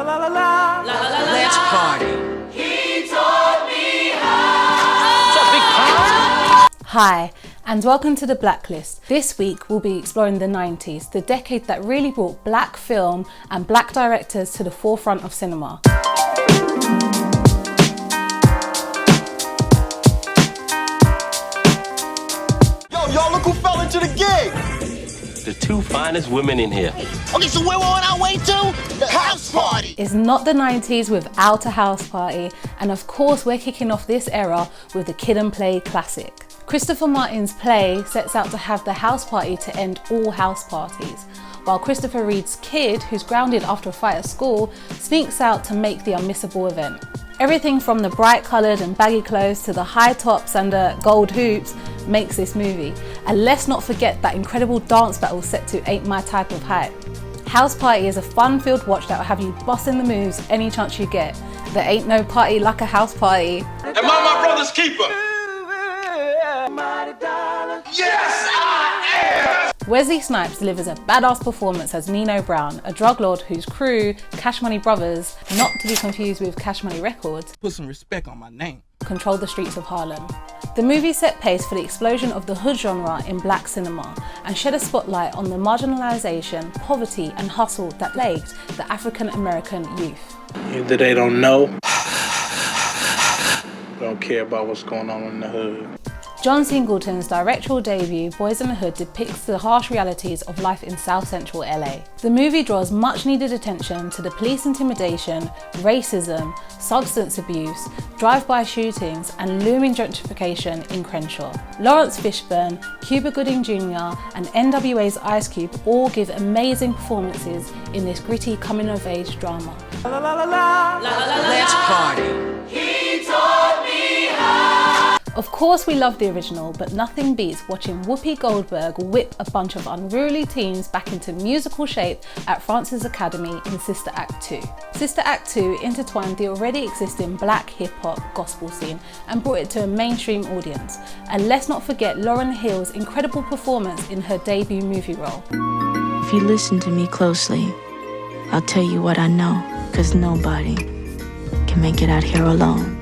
Let's party. He taught me how. What's up, big pie? Hi, and welcome to The Blacklist. This week we'll be exploring the 90s, the decade that really brought black film and black directors to the forefront of cinema. Yo, y'all, look who fell into the gig! The two finest women in here. Okay, so where we're on our way to? The house party! It's not the 90s without a house party, and of course we're kicking off this era with the Kid and Play classic. Christopher Martin's play sets out to have the house party to end all house parties, while Christopher Reid's Kid, who's grounded after a fight at school, sneaks out to make the unmissable event. Everything from the bright coloured and baggy clothes to the high tops and the gold hoops makes this movie. And let's not forget that incredible dance battle set to Ain't My Type of Hype. House Party is a fun-filled watch that will have you busting the moves any chance you get. There ain't no party like a house party. Am I my brother's keeper? Yes, I am! Wesley Snipes delivers a badass performance as Nino Brown, a drug lord whose crew, Cash Money Brothers, not to be confused with Cash Money Records, Put some respect on my name. control the streets of Harlem. The movie set pace for the explosion of the hood genre in black cinema and shed a spotlight on the marginalisation, poverty and hustle that plagued the African American youth. Either they don't know, don't care about what's going on in the hood. John Singleton's directorial debut, Boyz N the Hood, depicts the harsh realities of life in South Central LA. The movie draws much needed attention to the police intimidation, racism, substance abuse, drive-by shootings and looming gentrification in Crenshaw. Lawrence Fishburne, Cuba Gooding Jr. and NWA's Ice Cube all give amazing performances in this gritty coming-of-age drama. Let's party. He taught me how. Of course we love the original, but nothing beats watching Whoopi Goldberg whip a bunch of unruly teens back into musical shape at France's Academy in Sister Act 2. Sister Act 2 intertwined the already existing black hip-hop gospel scene and brought it to a mainstream audience. And let's not forget Lauryn Hill's incredible performance in her debut movie role. If you listen to me closely, I'll tell you what I know, 'cause nobody can make it out here alone.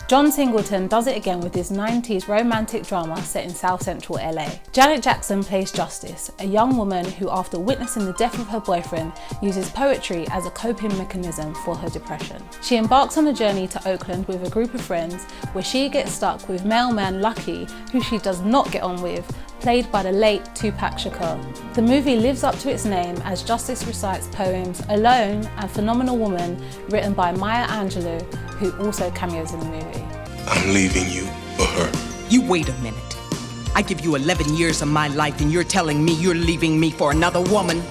John Singleton does it again with this 90s romantic drama set in South Central LA. Janet Jackson plays Justice, a young woman who, after witnessing the death of her boyfriend, uses poetry as a coping mechanism for her depression. She embarks on a journey to Oakland with a group of friends where she gets stuck with mailman Lucky, who she does not get on with, played by the late Tupac Shakur. The movie lives up to its name as Justice recites poems Alone and Phenomenal Woman, written by Maya Angelou, who also cameos in the movie. I'm leaving you for her. You wait a minute. I give you 11 years of my life and you're telling me you're leaving me for another woman?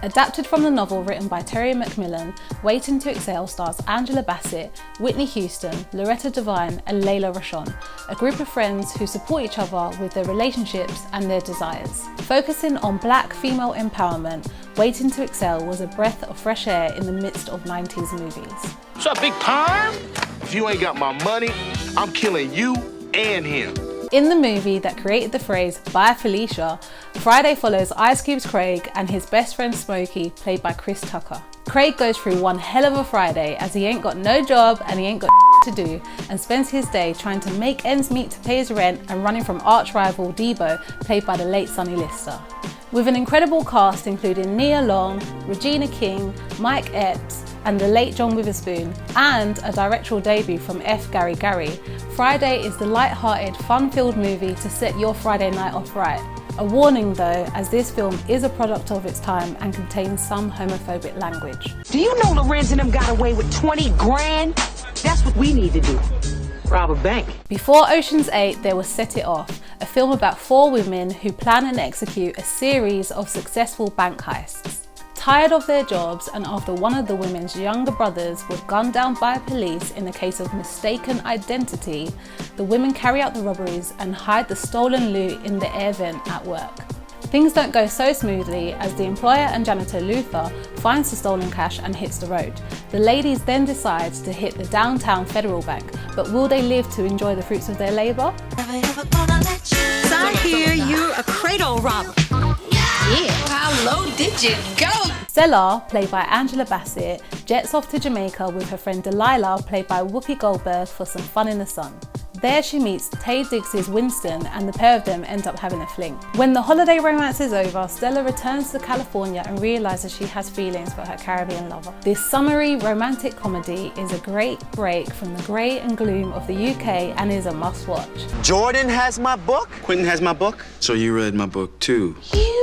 Adapted from the novel written by Terry McMillan, Waiting to Exhale stars Angela Bassett, Whitney Houston, Loretta Devine and Layla Rochon, a group of friends who support each other with their relationships and their desires. Focusing on black female empowerment, Waiting to Excel was a breath of fresh air in the midst of 90s movies. What's up, big pie? If you ain't got my money, I'm killing you and him. In the movie that created the phrase "Bye Felicia," Friday follows Ice Cube's Craig and his best friend Smokey, played by Chris Tucker. Craig goes through one hell of a Friday as he ain't got no job and he ain't got to do, and spends his day trying to make ends meet to pay his rent and running from arch rival Debo, played by the late Sonny Lister. With an incredible cast including Nia Long, Regina King, Mike Epps, and the late John Witherspoon, and a directorial debut from F. Gary Gary, Friday is the light-hearted, fun-filled movie to set your Friday night off right. A warning though, as this film is a product of its time and contains some homophobic language. Do you know Lorenz and them got away with 20 grand? That's what we need to do. Rob a bank. Before Ocean's 8, there was Set It Off, a film about 4 women who plan and execute a series of successful bank heists. Tired of their jobs and after one of the women's younger brothers was gunned down by police in a case of mistaken identity, the women carry out the robberies and hide the stolen loot in the air vent at work. Things don't go so smoothly as the employer and janitor Luther finds the stolen cash and hits the road. The ladies then decide to hit the downtown Federal Bank, but will they live to enjoy the fruits of their labour? So I hear you're a cradle robber. Yeah, how low did you go? Stella, played by Angela Bassett, jets off to Jamaica with her friend Delilah, played by Whoopi Goldberg, for some fun in the sun. There she meets Taye Diggs' Winston, and the pair of them end up having a fling. When the holiday romance is over, Stella returns to California and realises she has feelings for her Caribbean lover. This summery romantic comedy is a great break from the grey and gloom of the UK and is a must watch. Jordan has my book. Quentin has my book. So you read my book too? You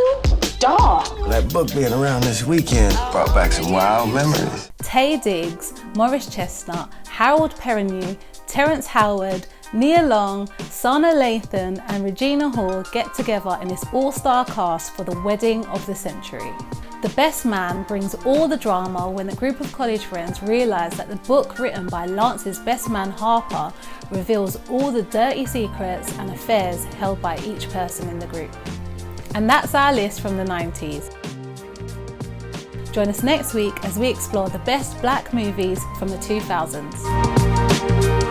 dog. That book being around this weekend brought back some wild memories. Taye Diggs, Morris Chestnut, Harold Perrineau, Terrence Howard, Nia Long, Sana Lathan and Regina Hall get together in this all-star cast for the wedding of the century. The best man brings all the drama when a group of college friends realise that the book written by Lance's best man Harper reveals all the dirty secrets and affairs held by each person in the group. And that's our list from the 90s. Join us next week as we explore the best black movies from the 2000s.